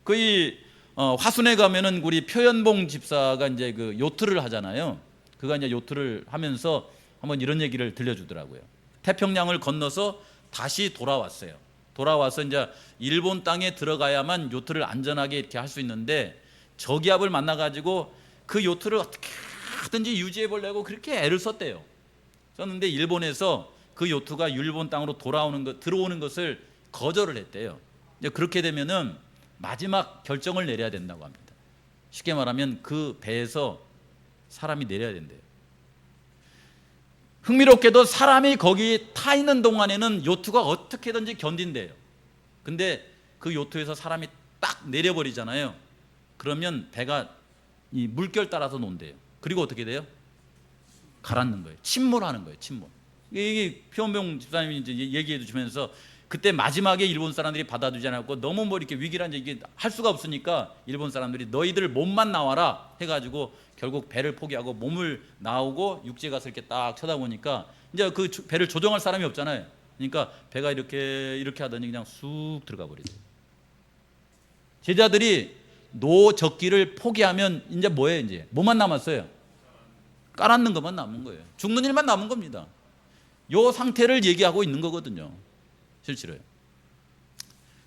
거의 화순에 가면은 우리 표현봉 집사가 이제 그 요트를 하잖아요. 그가 이제 요트를 하면서 한번 이런 얘기를 들려주더라고요. 태평양을 건너서 다시 돌아왔어요. 돌아와서 이제 일본 땅에 들어가야만 요트를 안전하게 이렇게 할 수 있는데 저기압을 만나가지고 그 요트를 어떻게 하든지 유지해 보려고 그렇게 애를 썼대요. 썼는데 일본에서 그 요트가 일본 땅으로 들어오는 것을 거절을 했대요. 이제 그렇게 되면은 마지막 결정을 내려야 된다고 합니다. 쉽게 말하면 그 배에서 사람이 내려야 된대요. 흥미롭게도 사람이 거기 타 있는 동안에는 요트가 어떻게든지 견딘대요. 근데 그 요트에서 사람이 딱 내려버리잖아요. 그러면 배가 이 물결 따라서 논대요. 그리고 어떻게 돼요? 가라앉는 거예요. 침몰하는 거예요. 침몰. 이게 표현병 집사님이 이제 얘기해 주시면서 그때 마지막에 일본 사람들이 받아주지 않았고 너무 뭐 이렇게 위기란 이게 할 수가 없으니까 일본 사람들이 너희들 몸만 나와라 해가지고 결국 배를 포기하고 몸을 나오고 육지에 가서 이렇게 딱 쳐다보니까 이제 그 배를 조정할 사람이 없잖아요. 그러니까 배가 이렇게 하더니 그냥 쑥 들어가 버리죠. 제자들이 노적기를 포기하면 이제 뭐예요? 이제 뭐만 남았어요? 깔아앉는 것만 남은 거예요. 죽는 일만 남은 겁니다. 요 상태를 얘기하고 있는 거거든요. 실제로요.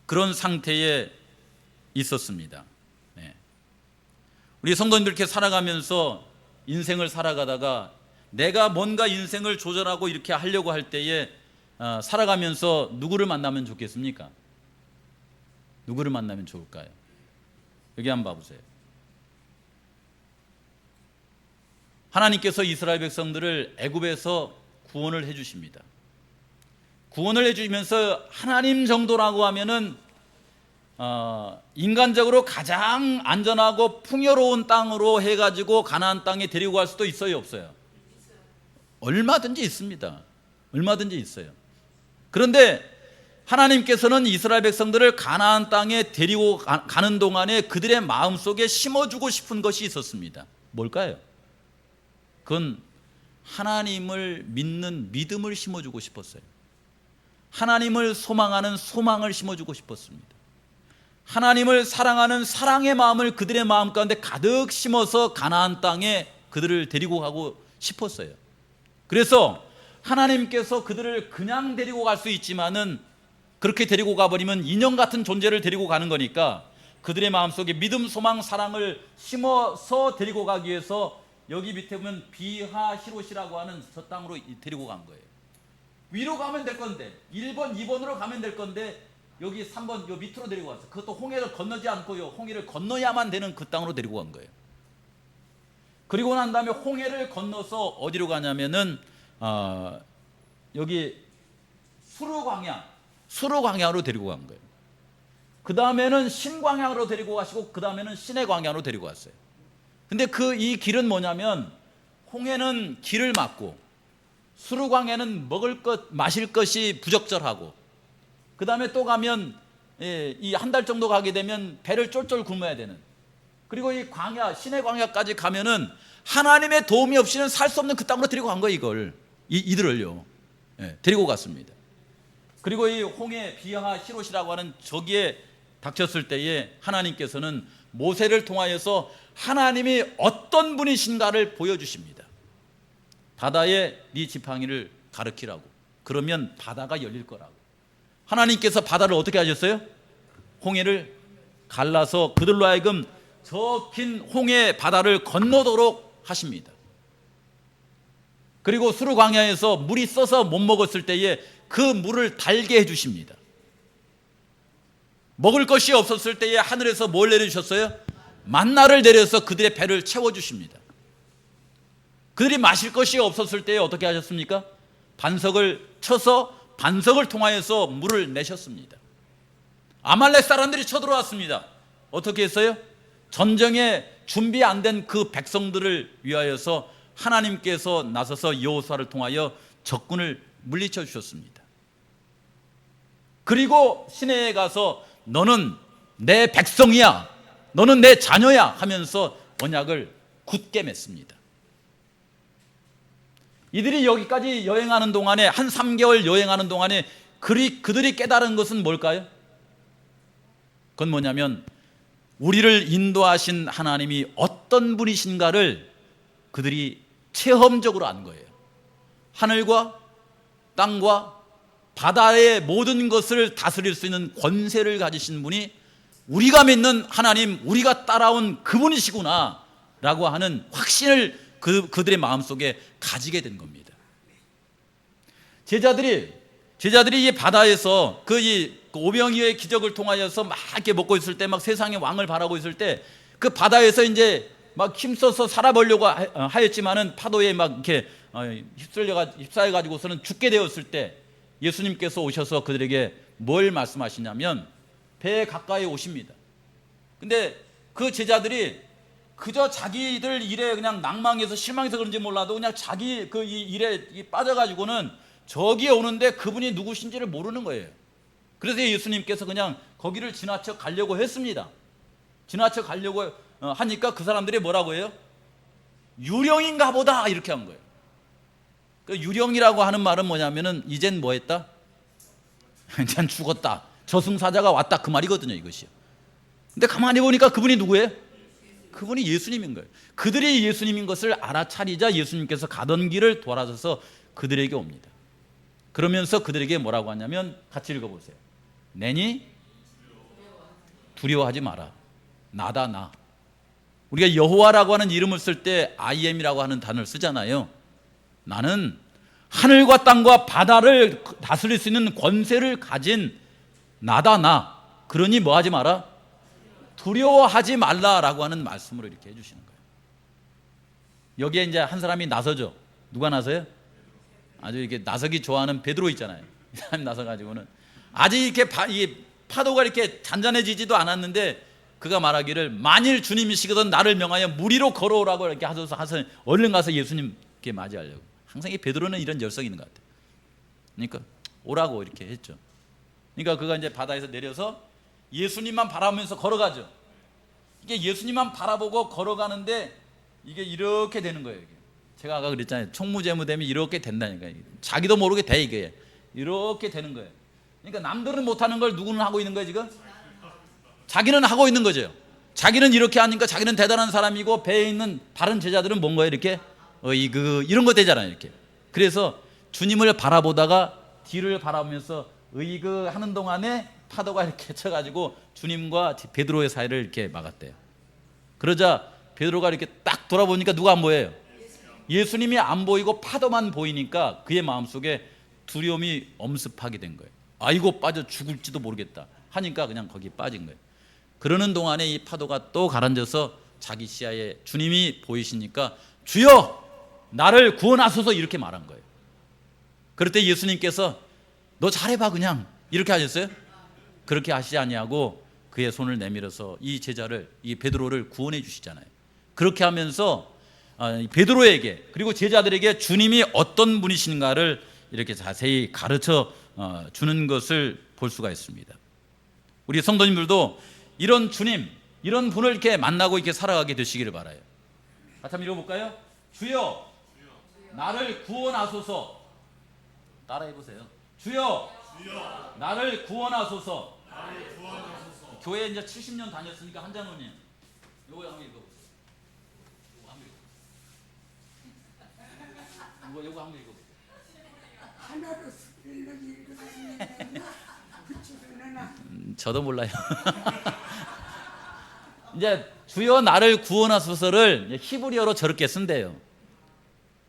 그런 상태에 있었습니다. 네. 우리 성도님들 이렇게 살아가면서 인생을 살아가다가 내가 뭔가 인생을 조절하고 이렇게 하려고 할 때에 살아가면서 누구를 만나면 좋겠습니까? 누구를 만나면 좋을까요? 여기 한번 봐보세요. 하나님께서 이스라엘 백성들을 애굽에서 구원을 해주십니다. 구원을 해주면서 하나님 정도라고 하면은 인간적으로 가장 안전하고 풍요로운 땅으로 해가지고 가나안 땅에 데리고 갈 수도 있어요, 없어요? 얼마든지 있습니다. 얼마든지 있어요. 그런데 하나님께서는 이스라엘 백성들을 가나안 땅에 데리고 가는 동안에 그들의 마음속에 심어주고 싶은 것이 있었습니다. 뭘까요? 그건 하나님을 믿는 믿음을 심어주고 싶었어요. 하나님을 소망하는 소망을 심어주고 싶었습니다. 하나님을 사랑하는 사랑의 마음을 그들의 마음 가운데 가득 심어서 가나안 땅에 그들을 데리고 가고 싶었어요. 그래서 하나님께서 그들을 그냥 데리고 갈 수 있지만은 그렇게 데리고 가버리면 인형 같은 존재를 데리고 가는 거니까 그들의 마음속에 믿음, 소망, 사랑을 심어서 데리고 가기 위해서 여기 밑에 보면 비하히롯이라고 하는 저 땅으로 데리고 간 거예요. 위로 가면 될 건데 1번, 2번으로 가면 될 건데 여기 3번 요 밑으로 데리고 왔어요. 그것도 홍해를 건너지 않고요. 홍해를 건너야만 되는 그 땅으로 데리고 간 거예요. 그리고 난 다음에 홍해를 건너서 어디로 가냐면은 여기 수르 광야로 데리고 간 거예요. 그 다음에는 신광야로 데리고 가시고 그 다음에는 신의 광야로 데리고 갔어요. 근데 이 길은 뭐냐면 홍해는 길을 막고 수르광야는 먹을 것 마실 것이 부적절하고, 그 다음에 또 가면 이 한 달 정도 가게 되면 배를 쫄쫄 굶어야 되는, 그리고 이 광야, 신의 광야까지 가면은 하나님의 도움이 없이는 살 수 없는 그 땅으로 데리고 간 거예요. 이들을요. 데리고 갔습니다. 그리고 이 홍해 비하 히롯이라고 하는 저기에 닥쳤을 때에 하나님께서는 모세를 통하여서 하나님이 어떤 분이신가를 보여주십니다. 바다에 네 지팡이를 가르치라고. 그러면 바다가 열릴 거라고. 하나님께서 바다를 어떻게 하셨어요? 홍해를 갈라서 그들로 하여금 저 긴 홍해 바다를 건너도록 하십니다. 그리고 수르 광야에서 물이 써서 못 먹었을 때에 그 물을 달게 해주십니다. 먹을 것이 없었을 때에 하늘에서 뭘 내려주셨어요? 만나를 내려서 그들의 배를 채워주십니다. 그들이 마실 것이 없었을 때에 어떻게 하셨습니까? 반석을 쳐서 반석을 통하여서 물을 내셨습니다. 아말렉 사람들이 쳐들어왔습니다. 어떻게 했어요? 전쟁에 준비 안 된 그 백성들을 위하여서 하나님께서 나서서 여호수아를 통하여 적군을 물리쳐 주셨습니다. 그리고 시내에 가서 너는 내 백성이야, 너는 내 자녀야 하면서 언약을 굳게 맺습니다. 이들이 여기까지 여행하는 동안에, 한 3개월 여행하는 동안에 그들이 깨달은 것은 뭘까요? 그건 뭐냐면 우리를 인도하신 하나님이 어떤 분이신가를 그들이 체험적으로 안 거예요. 하늘과 땅과 바다의 모든 것을 다스릴 수 있는 권세를 가지신 분이 우리가 믿는 하나님, 우리가 따라온 그분이시구나 라고 하는 확신을 그들의 마음속에 가지게 된 겁니다. 제자들이 이 바다에서 이 오병이어의 기적을 통하여서 막 이렇게 먹고 있을 때, 막 세상의 왕을 바라고 있을 때, 그 바다에서 이제 막 힘써서 살아보려고 하였지만은 파도에 막 이렇게 휩싸여 가지고서는 죽게 되었을 때 예수님께서 오셔서 그들에게 뭘 말씀하시냐면 배에 가까이 오십니다. 근데 그 제자들이 그저 자기들 일에 그냥 낭망해서 실망해서 그런지 몰라도 그냥 자기 그 이 일에 빠져가지고는 저기에 오는데 그분이 누구신지를 모르는 거예요. 그래서 예수님께서 그냥 거기를 지나쳐 가려고 했습니다. 지나쳐 가려고 하니까 그 사람들이 뭐라고 해요? 유령인가 보다 이렇게 한 거예요. 그 유령이라고 하는 말은 뭐냐면은 이젠 뭐 했다? 이젠 죽었다, 저승사자가 왔다, 그 말이거든요, 이것이요. 근데 가만히 보니까 그분이 누구예요? 그분이 예수님인 거예요. 그들이 예수님인 것을 알아차리자 예수님께서 가던 길을 돌아서서 그들에게 옵니다. 그러면서 그들에게 뭐라고 하냐면, 같이 읽어보세요. 내니 두려워하지 마라, 나다 나. 우리가 여호와라고 하는 이름을 쓸 때 I am이라고 하는 단어를 쓰잖아요. 나는 하늘과 땅과 바다를 다스릴 수 있는 권세를 가진 나다 나. 그러니 뭐 하지 마라? 두려워하지 말라라고 하는 말씀으로 이렇게 해주시는 거예요. 여기에 이제 한 사람이 나서죠. 누가 나서요? 아주 이렇게 나서기 좋아하는 베드로 있잖아요. 이 사람이 나서가지고는 아직 이렇게 파도가 이렇게 잔잔해지지도 않았는데 그가 말하기를, 만일 주님이시거든 나를 명하여 물 위로 걸어오라고 이렇게 하셔서 얼른 가서 예수님께 맞이하려고. 항상 이 베드로는 이런 열성이 있는 것 같아요. 그러니까 오라고 이렇게 했죠. 그러니까 그가 이제 바다에서 내려서 예수님만 바라보면서 걸어가죠. 이게 예수님만 바라보고 걸어가는데 이게 이렇게 되는 거예요. 제가 아까 그랬잖아요. 총무재무 되면 이렇게 된다니까요. 자기도 모르게 돼, 이게. 이렇게 되는 거예요. 그러니까 남들은 못하는 걸 누구는 하고 있는 거예요, 지금? 자기는 하고 있는 거죠. 자기는 이렇게 하니까 자기는 대단한 사람이고, 배에 있는 다른 제자들은 뭔가요? 이렇게 이런 거 되잖아요, 이렇게. 그래서 주님을 바라보다가 뒤를 바라보면서 하는 동안에 파도가 이렇게 쳐가지고 주님과 베드로의 사이를 이렇게 막았대요. 그러자 베드로가 이렇게 딱 돌아보니까 누가 안 보여요? 예수님이 안 보이고 파도만 보이니까 그의 마음속에 두려움이 엄습하게 된 거예요. 아이고, 빠져 죽을지도 모르겠다 하니까 그냥 거기 빠진 거예요. 그러는 동안에 이 파도가 또 가라앉아서 자기 시야에 주님이 보이시니까 주여 나를 구원하소서 이렇게 말한 거예요. 그럴 때 예수님께서 너 잘해봐 그냥 이렇게 하셨어요? 그렇게 하시지 아니하고 그의 손을 내밀어서 이 제자를, 이 베드로를 구원해 주시잖아요. 그렇게 하면서 베드로에게 그리고 제자들에게 주님이 어떤 분이신가를 이렇게 자세히 가르쳐 주는 것을 볼 수가 있습니다. 우리 성도님들도 이런 주님, 이런 분을 이렇게 만나고 이렇게 살아가게 되시기를 바라요. 같이 한번 읽어볼까요? 주여, 나를 구원하소서. 따라해 보세요. 주여, 나를 구원하소서. 교회 이제 70년 다녔으니까 한장로님, 요거 한번 읽어보세요. 요거 한번 읽어보세요. 하나로 스펠러기 읽으면 저도 몰라요. 이제 주여 나를 구원하소서를 히브리어로 저렇게 쓴대요.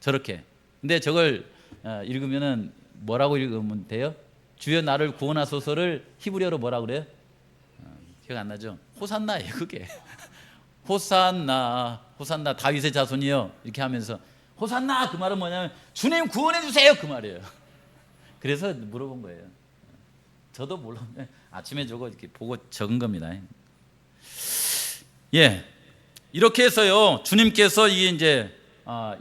저렇게. 근데 저걸 읽으면은 뭐라고 읽으면 돼요? 주여 나를 구원하소서를 히브리어로 뭐라 그래요? 기억 안 나죠? 호산나예요, 그게. 호산나, 호산나 다윗의 자손이요. 이렇게 하면서 호산나 그 말은 뭐냐면 주님 구원해 주세요 그 말이에요. 그래서 물어본 거예요. 저도 몰라. 아침에 저거 이렇게 보고 적은 겁니다. 예, 이렇게 해서요. 주님께서 이게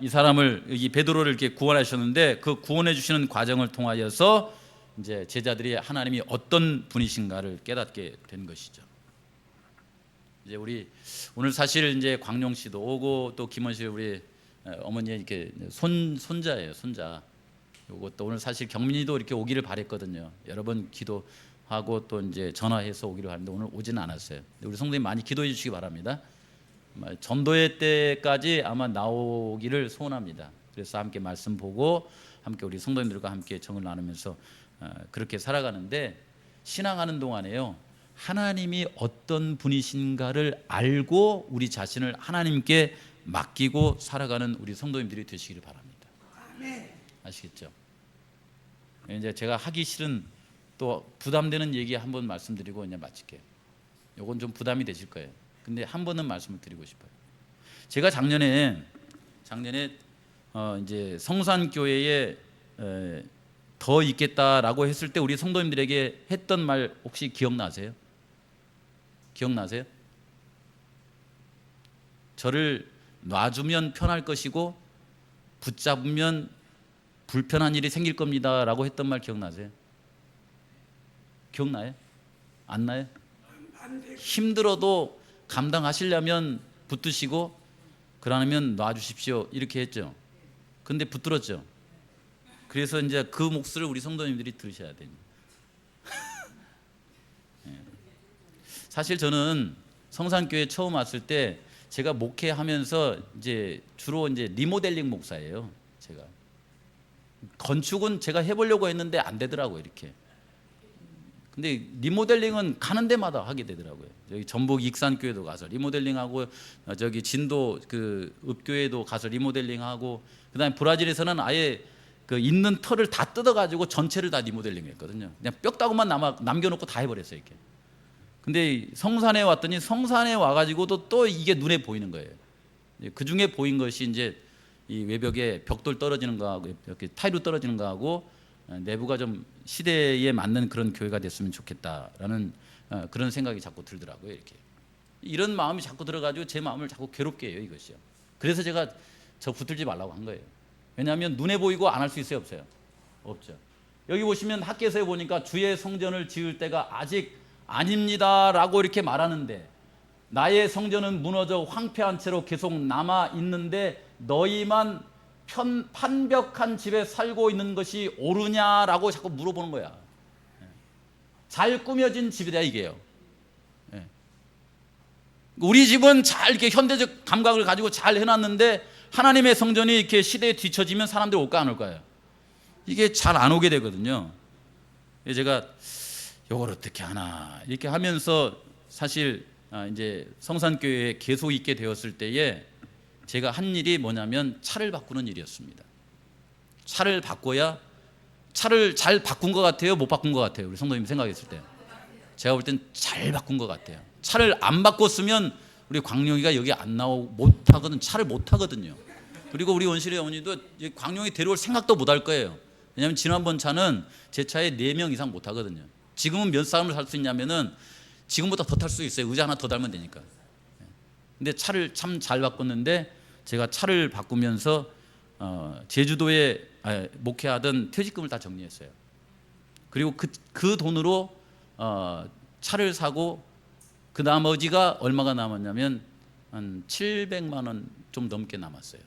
이 사람을 이 베드로를 이렇게 구원하셨는데 그 구원해 주시는 과정을 통하여서 이제 제자들이 하나님이 어떤 분이신가를 깨닫게 된 것이죠. 이제 우리 오늘 사실 이제 광룡 씨도 오고 또 김원 씨 우리 어머니 이렇게 손자예요, 손자. 요것도 오늘 사실 경민이도 이렇게 오기를 바랬거든요. 여러 번 기도하고 또 이제 전화해서 오기를 하는데 오늘 오지는 않았어요. 우리 성도님 많이 기도해 주시기 바랍니다. 전도회 때까지 아마 나오기를 소원합니다. 그래서 함께 말씀 보고 함께 우리 성도님들과 함께 정을 나누면서 그렇게 살아가는데 신앙하는 동안에요. 하나님이 어떤 분이신가를 알고 우리 자신을 하나님께 맡기고 살아가는 우리 성도님들이 되시기를 바랍니다. 아시겠죠? 이제 제가 하기 싫은 또 부담되는 얘기 한번 말씀드리고 이제 마칠게요. 요건 좀 부담이 되실 거예요. 근데 한 번은 말씀을 드리고 싶어요. 제가 작년에 이제 성산교회에 더 있겠다라고 했을 때 우리 성도님들에게 했던 말 혹시 기억나세요? 기억나세요? 저를 놔주면 편할 것이고 붙잡으면 불편한 일이 생길 겁니다 라고 했던 말 기억나세요? 기억나요? 안 나요? 힘들어도 감당하시려면 붙드시고 그러면 놔주십시오 이렇게 했죠. 근데 붙들었죠. 그래서 이제 그 몫을 우리 성도님들이 들으셔야 됩니다. 사실 저는 성산교회 처음 왔을 때 제가 목회하면서 이제 주로 이제 리모델링 목사예요. 제가 건축은 제가 해보려고 했는데 안 되더라고요. 이렇게. 근데 리모델링은 가는 데마다 하게 되더라고요. 여기 전북 익산교회도 가서 리모델링하고 저기 진도 그 읍교회도 가서 리모델링하고 그다음에 브라질에서는 아예 그 있는 털을 다 뜯어가지고 전체를 다 리모델링했거든요. 그냥 뼈다구만 남겨놓고 다 해버렸어요. 이렇게. 근데 성산에 왔더니 성산에 와가지고도 또 이게 눈에 보이는 거예요. 그 중에 보인 것이 이제 이 외벽에 벽돌 떨어지는 거하고 이렇게 타일로 떨어지는 거하고 내부가 좀 시대에 맞는 그런 교회가 됐으면 좋겠다라는 그런 생각이 자꾸 들더라고요. 이렇게 이런 마음이 자꾸 들어가지고 제 마음을 자꾸 괴롭게 해요. 이것이요. 그래서 제가 저 붙들지 말라고 한 거예요. 왜냐하면 눈에 보이고 안 할 수 있어요, 없어요? 없죠. 여기 보시면 학개서에 보니까 주의 성전을 지을 때가 아직 아닙니다라고 이렇게 말하는데 나의 성전은 무너져 황폐한 채로 계속 남아 있는데 너희만 판벽한 집에 살고 있는 것이 옳으냐라고 자꾸 물어보는 거야. 잘 꾸며진 집이다 이게요. 우리 집은 잘 이렇게 현대적 감각을 가지고 잘 해놨는데 하나님의 성전이 이렇게 시대에 뒤처지면 사람들이 올까 안 올까요? 이게 잘 안 오게 되거든요. 제가 이걸 어떻게 하나 이렇게 하면서 사실 이제 성산교회에 계속 있게 되었을 때에 제가 한 일이 뭐냐면 차를 바꾸는 일이었습니다. 차를 바꿔야 차를 잘 바꾼 것 같아요? 못 바꾼 것 같아요? 우리 성도님 생각했을 때 제가 볼 땐 잘 바꾼 것 같아요. 차를 안 바꿨으면 우리 광룡이가 여기 안 나오고 못 타거든. 차를 못 타거든요. 그리고 우리 원실의 어머니도 광룡이 데려올 생각도 못 할 거예요. 왜냐하면 지난번 차는 제 차에 4명 이상 못 타거든요. 지금은 몇 사람을 살 수 있냐면은 지금보다 더 탈 수 있어요. 의자 하나 더 달면 되니까. 근데 차를 참 잘 바꿨는데 제가 차를 바꾸면서 제주도에 목회하던 퇴직금을 다 정리했어요. 그리고 그 돈으로 차를 사고 그 나머지가 얼마가 남았냐면 한 700만 원 좀 넘게 남았어요.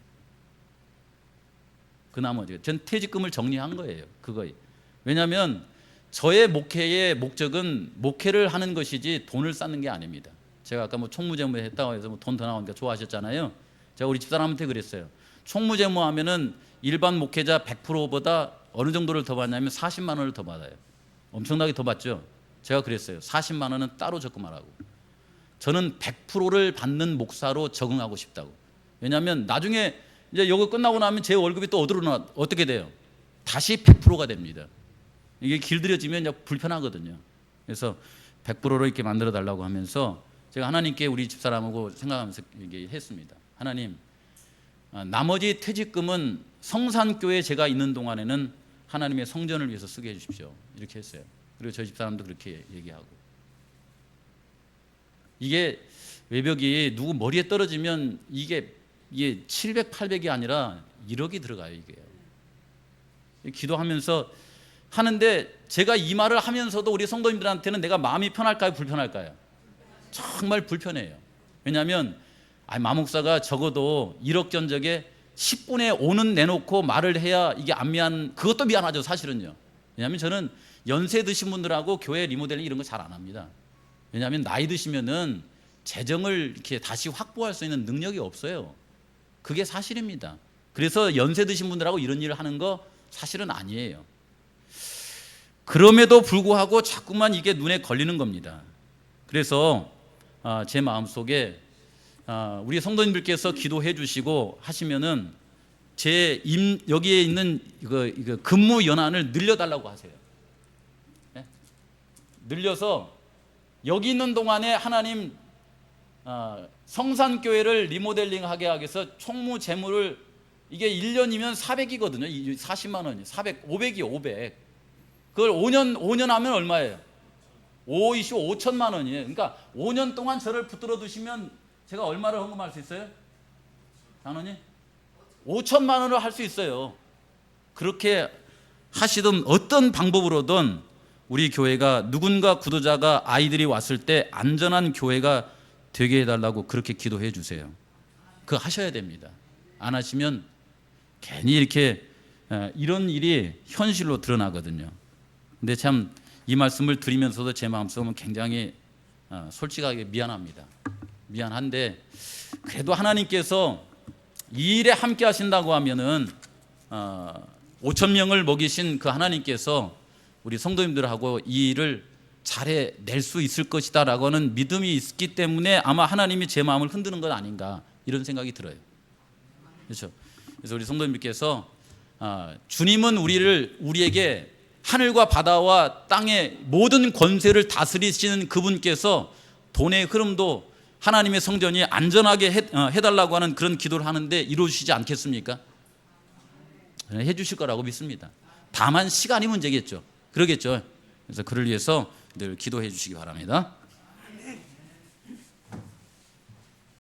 그 나머지가 전 퇴직금을 정리한 거예요. 그거에. 왜냐하면 저의 목회의 목적은 목회를 하는 것이지 돈을 쌓는 게 아닙니다. 제가 아까 뭐 총무재무 했다고 해서 뭐 돈 더 나오니까 좋아하셨잖아요. 제가 우리 집사람한테 그랬어요. 총무재무 하면은 일반 목회자 100%보다 어느 정도를 더 받냐면 40만 원을 더 받아요. 엄청나게 더 받죠. 제가 그랬어요. 40만 원은 따로 적금하라고. 저는 100%를 받는 목사로 적응하고 싶다고. 왜냐하면 나중에 이제 이거 끝나고 나면 제 월급이 또 어떻게 돼요? 다시 100%가 됩니다. 이게 길들여지면 불편하거든요. 그래서 100%로 이렇게 만들어 달라고 하면서 제가 하나님께 우리 집사람하고 생각하면서 얘기했습니다. 하나님, 나머지 퇴직금은 성산교회 제가 있는 동안에는 하나님의 성전을 위해서 쓰게 해주십시오. 이렇게 했어요. 그리고 저희 집사람도 그렇게 얘기하고. 이게 외벽이 누구 머리에 떨어지면 이게 700, 800이 아니라 1억이 들어가요. 이게. 기도하면서 하는데 제가 이 말을 하면서도 우리 성도님들한테는 내가 마음이 편할까요? 불편할까요? 정말 불편해요. 왜냐하면 마 목사가 적어도 1억 견적에 10분의 5는 내놓고 말을 해야 이게 안 그것도 미안하죠. 사실은요. 왜냐하면 저는 연세 드신 분들하고 교회 리모델링 이런 거 잘 안 합니다. 왜냐하면 나이 드시면은 재정을 이렇게 다시 확보할 수 있는 능력이 없어요. 그게 사실입니다. 그래서 연세 드신 분들하고 이런 일을 하는 거 사실은 아니에요. 그럼에도 불구하고 자꾸만 이게 눈에 걸리는 겁니다. 그래서 제 마음속에 우리 성도님들께서 기도해 주시고 하시면은 여기에 있는 이거 근무 연한을 늘려달라고 하세요. 네? 늘려서 여기 있는 동안에 하나님 성산교회를 리모델링하게 하기 위해서 총무 재무를 이게 1년이면 400이거든요. 40만 원이 400, 500이 500. 그걸 5년 하면 얼마예요? 5천만 원이에요. 그러니까 5년 동안 저를 붙들어 두시면 제가 얼마를 헌금할 수 있어요? 단원이? 5천만 원을 할 수 있어요. 그렇게 하시든 어떤 방법으로든 우리 교회가 누군가 구도자가 아이들이 왔을 때 안전한 교회가 되게 해달라고 그렇게 기도해 주세요. 그거 하셔야 됩니다. 안 하시면 괜히 이렇게 이런 일이 현실로 드러나거든요. 근데 참 이 말씀을 드리면서도 제 마음속은 굉장히 솔직하게 미안합니다. 미안한데 그래도 하나님께서 이 일에 함께 하신다고 하면은 5천 명을 먹이신 그 하나님께서 우리 성도님들하고 이 일을 잘해 낼 수 있을 것이다 라고 하는 믿음이 있기 때문에 아마 하나님이 제 마음을 흔드는 것 아닌가 이런 생각이 들어요. 그렇죠? 그래서 우리 성도님께서 주님은 우리에게 하늘과 바다와 땅의 모든 권세를 다스리시는 그분께서 돈의 흐름도 하나님의 성전이 안전하게 해달라고 하는 그런 기도를 하는데 이루어지지 않겠습니까? 해주실 거라고 믿습니다. 다만 시간이 문제겠죠. 그러겠죠. 그래서 그를 위해서 늘 기도해 주시기 바랍니다.